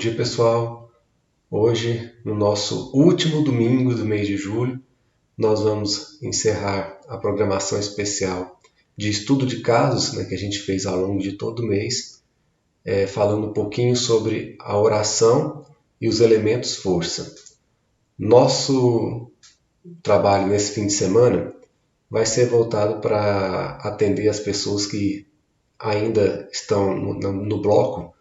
dia, pessoal. Hoje, no nosso último domingo do mês de julho, nós vamos encerrar a programação especial de estudo de casos, que a gente fez ao longo de todo o mês, falando um pouquinho sobre a oração e os elementos força. Nosso trabalho nesse fim de semana vai ser voltado para atender as pessoas que ainda estão no bloco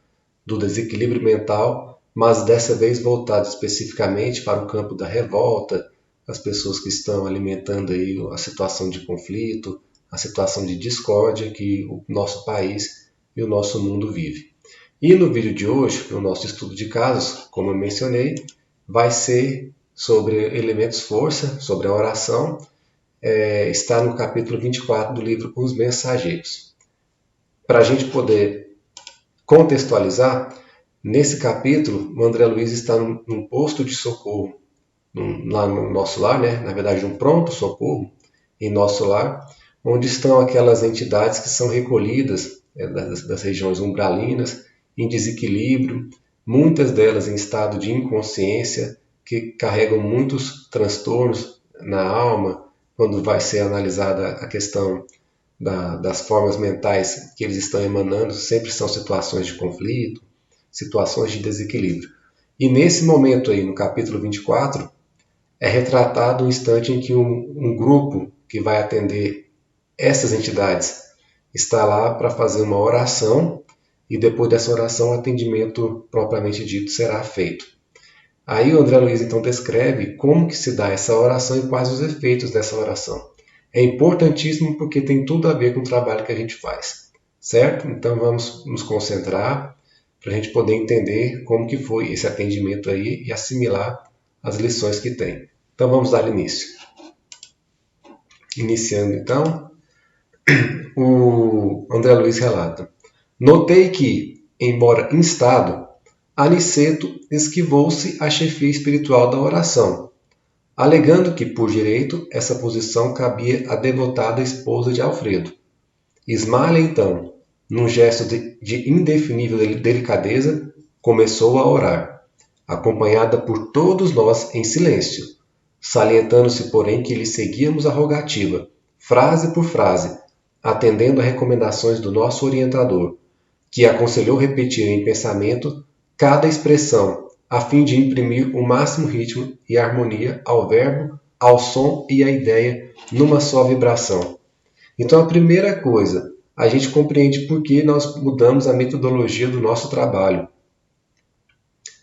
do desequilíbrio mental, mas dessa vez voltado especificamente para o campo da revolta, as pessoas que estão alimentando aí a situação de conflito, a situação de discórdia que o nosso país e o nosso mundo vive. E no vídeo de hoje, no nosso estudo de casos, como eu mencionei, vai ser sobre elementos força, sobre a oração, está no capítulo 24 do livro Os Mensageiros. Para a gente poder contextualizar, nesse capítulo, o André Luiz está num posto de socorro, lá no nosso lar, na verdade, um pronto-socorro em nosso lar, onde estão aquelas entidades que são recolhidas das regiões umbralinas, em desequilíbrio, muitas delas em estado de inconsciência, que carregam muitos transtornos na alma, quando vai ser analisada a questão das formas mentais que eles estão emanando, sempre são situações de conflito, situações de desequilíbrio. E nesse momento aí, no capítulo 24, é retratado um instante em que um grupo que vai atender essas entidades está lá para fazer uma oração e depois dessa oração o atendimento propriamente dito será feito. Aí o André Luiz então descreve como que se dá essa oração e quais os efeitos dessa oração. É importantíssimo porque tem tudo a ver com o trabalho que a gente faz, certo? Então vamos nos concentrar para a gente poder entender como que foi esse atendimento aí e assimilar as lições que tem. Então vamos dar início. Iniciando então, o André Luiz relata: notei que, embora instado, Aniceto esquivou-se à chefia espiritual da oração, alegando que, por direito, essa posição cabia à devotada esposa de Alfredo. Ismália, então, num gesto de indefinível delicadeza, começou a orar, acompanhada por todos nós em silêncio, salientando-se, porém, que lhe seguíamos a rogativa, frase por frase, atendendo a recomendações do nosso orientador, que aconselhou repetir em pensamento cada expressão, a fim de imprimir o máximo ritmo e harmonia ao verbo, ao som e à ideia numa só vibração. Então, a primeira coisa, a gente compreende por que nós mudamos a metodologia do nosso trabalho.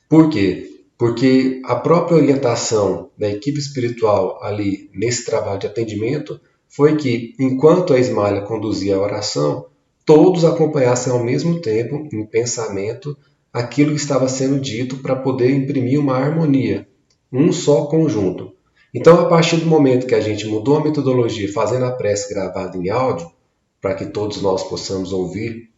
Por quê? Porque a própria orientação da equipe espiritual ali nesse trabalho de atendimento foi que, enquanto a Ismália conduzia a oração, todos acompanhassem ao mesmo tempo, em pensamento, aquilo que estava sendo dito para poder imprimir uma harmonia, um só conjunto. Então, a partir do momento que a gente mudou a metodologia, fazendo a prece gravada em áudio, para que todos nós possamos ouvir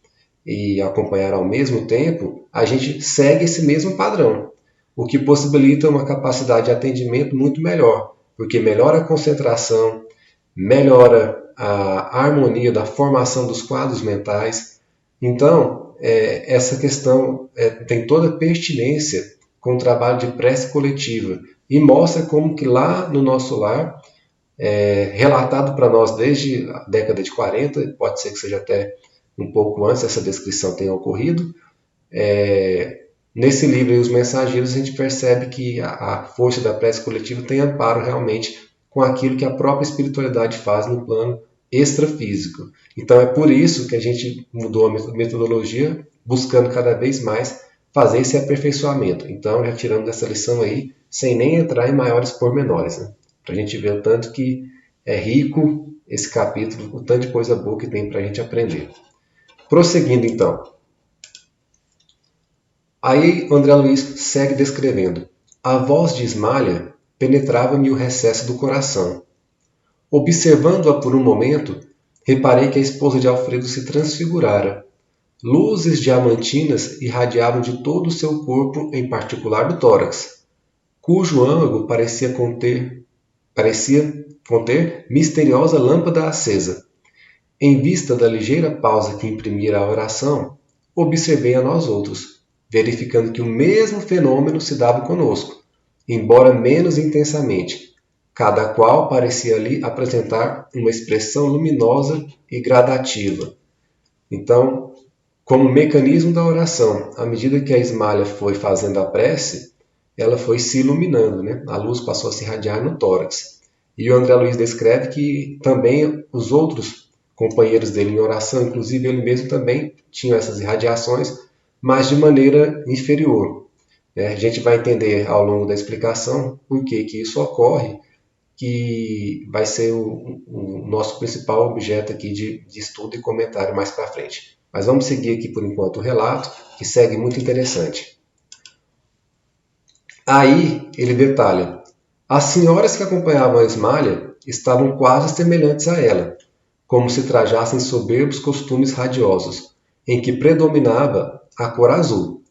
e acompanhar ao mesmo tempo, a gente segue esse mesmo padrão, o que possibilita uma capacidade de atendimento muito melhor, porque melhora a concentração, melhora a harmonia da formação dos quadros mentais. Então, essa questão tem toda pertinência com o trabalho de prece coletiva e mostra como que lá no nosso lar, relatado para nós desde a década de 40, pode ser que seja até um pouco antes essa descrição tenha ocorrido, nesse livro, Os Mensageiros, a gente percebe que a força da prece coletiva tem amparo realmente com aquilo que a própria espiritualidade faz no plano extrafísico. Então é por isso que a gente mudou a metodologia, buscando cada vez mais fazer esse aperfeiçoamento. Então já tiramos essa lição aí, sem nem entrar em maiores pormenores, para a gente ver o tanto que é rico esse capítulo, o tanto de coisa boa que tem para a gente aprender. Prosseguindo então. Aí André Luiz segue descrevendo: a voz de Ismália penetrava-me o recesso do coração. Observando-a por um momento, reparei que a esposa de Alfredo se transfigurara. Luzes diamantinas irradiavam de todo o seu corpo, em particular do tórax, cujo âmago parecia conter misteriosa lâmpada acesa. Em vista da ligeira pausa que imprimira a oração, observei a nós outros. verificando que o mesmo fenômeno se dava conosco, embora menos intensamente. Cada qual parecia ali apresentar uma expressão luminosa e gradativa. Então, como mecanismo da oração, à medida que a Ismália foi fazendo a prece, ela foi se iluminando, né? A luz passou a se irradiar no tórax. E o André Luiz descreve que também os outros companheiros dele em oração, inclusive ele mesmo também, tinham essas irradiações, mas de maneira inferior. A gente vai entender ao longo da explicação por que isso ocorre, que vai ser o nosso principal objeto aqui de estudo e comentário mais para frente. Mas vamos seguir aqui por enquanto o relato, que segue muito interessante. Aí ele detalha: as senhoras que acompanhavam a Ismália estavam quase semelhantes a ela, como se trajassem soberbos costumes radiosos, em que predominava a cor azul.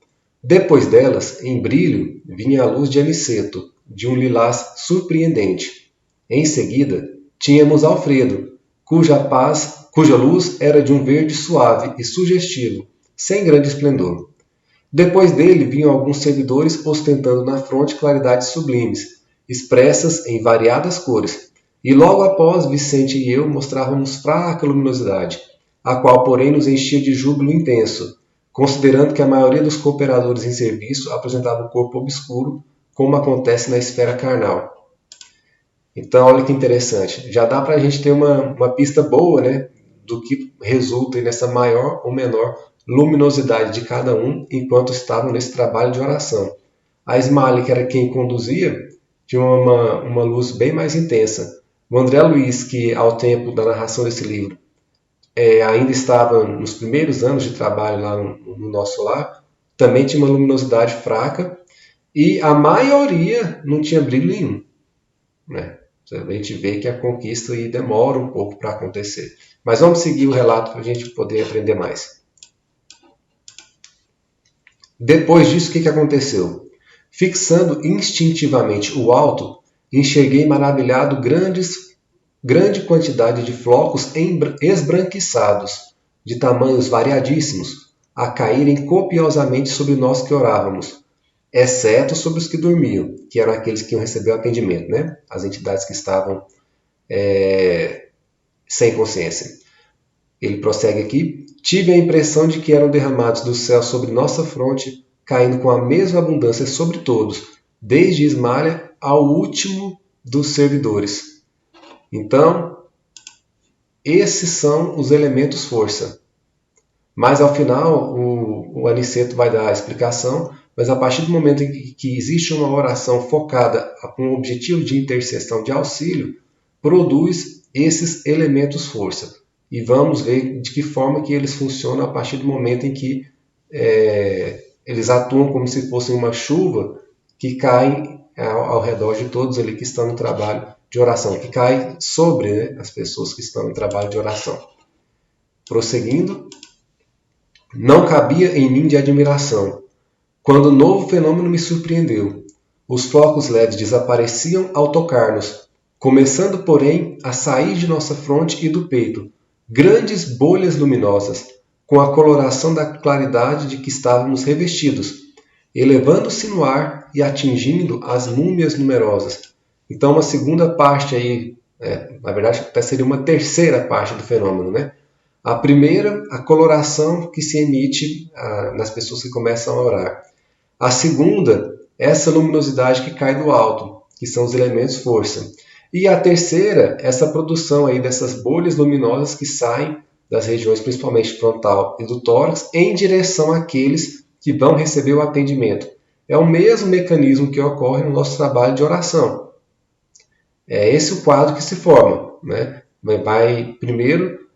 Depois delas, em brilho, vinha a luz de aniceto, de um lilás surpreendente. Em seguida, tínhamos Alfredo, cuja luz era de um verde suave e sugestivo, sem grande esplendor. Depois dele vinham alguns servidores ostentando na fronte claridades sublimes, expressas em variadas cores, e logo após Vicente e eu mostrávamos fraca luminosidade, a qual porém nos enchia de júbilo intenso, considerando que a maioria dos cooperadores em serviço apresentava um corpo obscuro, como acontece na esfera carnal. Então, olha que interessante. Já dá para a gente ter uma pista boa, né, do que resulta nessa maior ou menor luminosidade de cada um enquanto estavam nesse trabalho de oração. A Ismália, que era quem conduzia, tinha uma luz bem mais intensa. O André Luiz, que ao tempo da narração desse livro ainda estava nos primeiros anos de trabalho lá no nosso lar, também tinha uma luminosidade fraca e a maioria não tinha brilho nenhum, né? A gente vê que a conquista aí demora um pouco para acontecer. Mas vamos seguir o relato para a gente poder aprender mais. Depois disso, o que aconteceu? Fixando instintivamente o alto, enxerguei maravilhado grande quantidade de flocos esbranquiçados, de tamanhos variadíssimos, a caírem copiosamente sobre nós que orávamos, exceto sobre os que dormiam, que eram aqueles que iam receber o atendimento, né? As entidades que estavam sem consciência. Ele prossegue aqui: tive a impressão de que eram derramados do céu sobre nossa fronte, caindo com a mesma abundância sobre todos, desde Ismália ao último dos servidores. Então, esses são os elementos força. Mas ao final, o Aniceto vai dar a explicação, mas a partir do momento em que existe uma oração focada com o objetivo de intercessão de auxílio, produz esses elementos força. E vamos ver de que forma que eles funcionam a partir do momento em que eles atuam como se fosse uma chuva que cai ao redor de todos ali que estão no trabalho de oração, que cai sobre, né, as pessoas que estão no trabalho de oração. Prosseguindo, não cabia em mim de admiração, quando o novo fenômeno me surpreendeu. Os flocos leves desapareciam ao tocar-nos, começando, porém, a sair de nossa fronte e do peito, grandes bolhas luminosas, com a coloração da claridade de que estávamos revestidos, elevando-se no ar e atingindo as múmias numerosas. Então, uma segunda parte aí, na verdade, até seria uma terceira parte do fenômeno, né? A primeira, a coloração que se emite nas pessoas que começam a orar. A segunda, essa luminosidade que cai do alto, que são os elementos força. E a terceira, essa produção aí dessas bolhas luminosas que saem das regiões principalmente frontal e do tórax em direção àqueles que vão receber o atendimento. É o mesmo mecanismo que ocorre no nosso trabalho de oração. É esse o quadro que se forma, né? Vai primeiro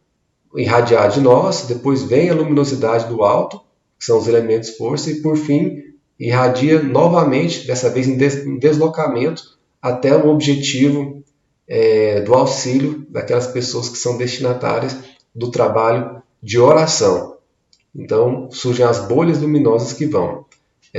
irradiar de nós, depois vem a luminosidade do alto, que são os elementos força, e por fim irradia novamente, dessa vez em deslocamento, até o objetivo do auxílio daquelas pessoas que são destinatárias do trabalho de oração. Então surgem as bolhas luminosas que vão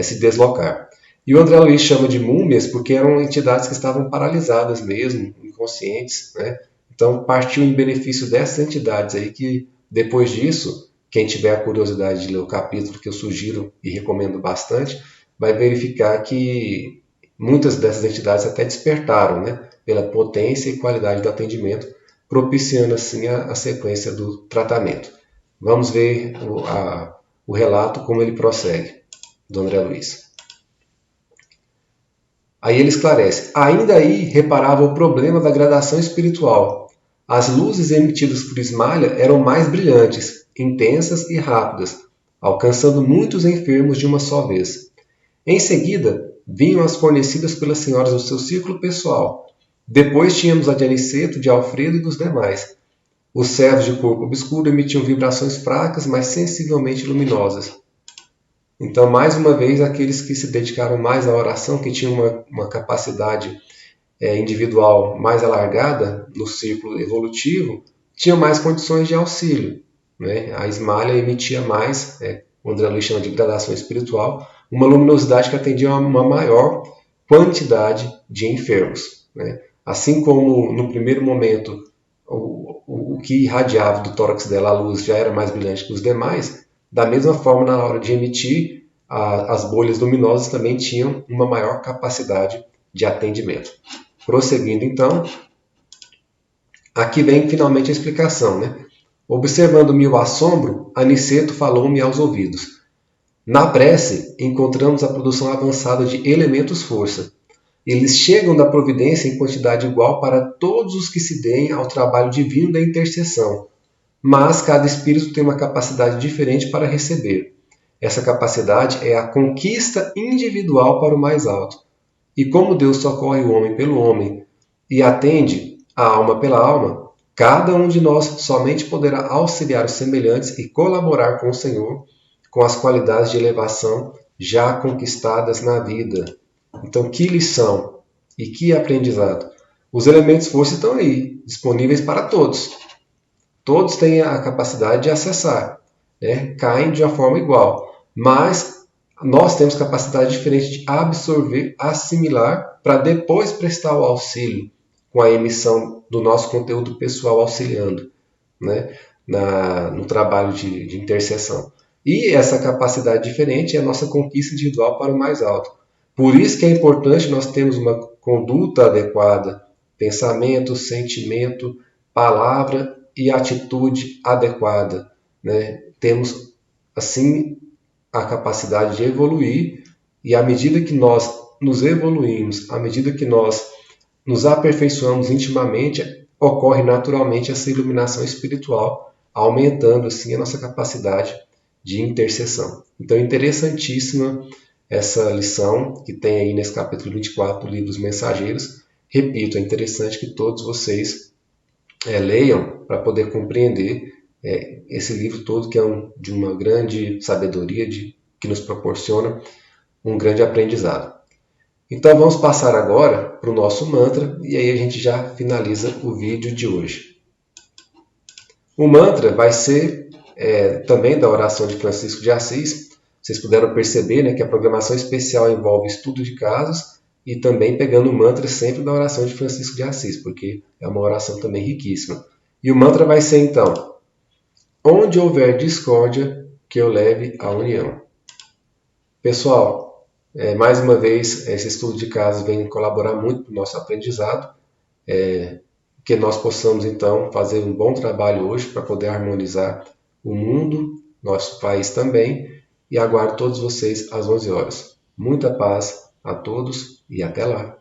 se deslocar. E o André Luiz chama de múmias porque eram entidades que estavam paralisadas mesmo, inconscientes, né? Então partiu em benefício dessas entidades aí que, depois disso, quem tiver a curiosidade de ler o capítulo, que eu sugiro e recomendo bastante, vai verificar que muitas dessas entidades até despertaram, né, pela potência e qualidade do atendimento, propiciando assim a sequência do tratamento. Vamos ver o relato, como ele prossegue, do André Luiz. Aí ele esclarece: ainda aí reparava o problema da gradação espiritual. As luzes emitidas por Ismalha eram mais brilhantes, intensas e rápidas, alcançando muitos enfermos de uma só vez. Em seguida, vinham as fornecidas pelas senhoras do seu círculo pessoal. Depois tínhamos a de Aniceto, de Alfredo e dos demais. Os servos de corpo obscuro emitiam vibrações fracas, mas sensivelmente luminosas. Então, mais uma vez, aqueles que se dedicaram mais à oração, que tinham uma capacidade individual mais alargada no círculo evolutivo, tinham mais condições de auxílio, né? A Ismalha emitia mais, o André Luiz chama de gradação espiritual, uma luminosidade que atendia a uma maior quantidade de enfermos, né? Assim como no primeiro momento o que irradiava do tórax dela, a luz, já era mais brilhante que os demais, da mesma forma, na hora de emitir, as bolhas luminosas também tinham uma maior capacidade de atendimento. Prosseguindo então, aqui vem finalmente a explicação, né? Observando-me o assombro, Aniceto falou-me aos ouvidos. Na prece, encontramos a produção avançada de elementos força. Eles chegam da providência em quantidade igual para todos os que se deem ao trabalho divino da intercessão, mas cada espírito tem uma capacidade diferente para receber. Essa capacidade é a conquista individual para o mais alto. E como Deus socorre o homem pelo homem e atende a alma pela alma, cada um de nós somente poderá auxiliar os semelhantes e colaborar com o Senhor com as qualidades de elevação já conquistadas na vida. Então, que lição e que aprendizado. Os elementos força estão aí, disponíveis para todos. Todos têm a capacidade de acessar, né? Caem de uma forma igual, mas nós temos capacidade diferente de absorver, assimilar, para depois prestar o auxílio com a emissão do nosso conteúdo pessoal auxiliando, né? No trabalho de intercessão. E essa capacidade diferente é a nossa conquista individual para o mais alto. Por isso que é importante nós termos uma conduta adequada, pensamento, sentimento, palavra e atitude adequada, né? Temos, assim, a capacidade de evoluir, e à medida que nós nos evoluímos, à medida que nós nos aperfeiçoamos intimamente, ocorre naturalmente essa iluminação espiritual, aumentando assim a nossa capacidade de intercessão. Então, interessantíssima essa lição que tem aí nesse capítulo 24 do livro dos Mensageiros. Repito, é interessante que todos vocês leiam para poder compreender esse livro todo, que é de uma grande sabedoria, que nos proporciona um grande aprendizado. Então vamos passar agora para o nosso mantra, e aí a gente já finaliza o vídeo de hoje. O mantra vai ser também da oração de Francisco de Assis. Vocês puderam perceber, né, que a programação especial envolve estudo de casos e também pegando o mantra sempre da oração de Francisco de Assis, porque é uma oração também riquíssima. E o mantra vai ser então: onde houver discórdia, que eu leve a união. Pessoal, mais uma vez, esse estudo de casos vem colaborar muito para o nosso aprendizado, que nós possamos então fazer um bom trabalho hoje para poder harmonizar o mundo, nosso país também, e aguardo todos vocês às 11 horas. Muita paz a todos e até lá!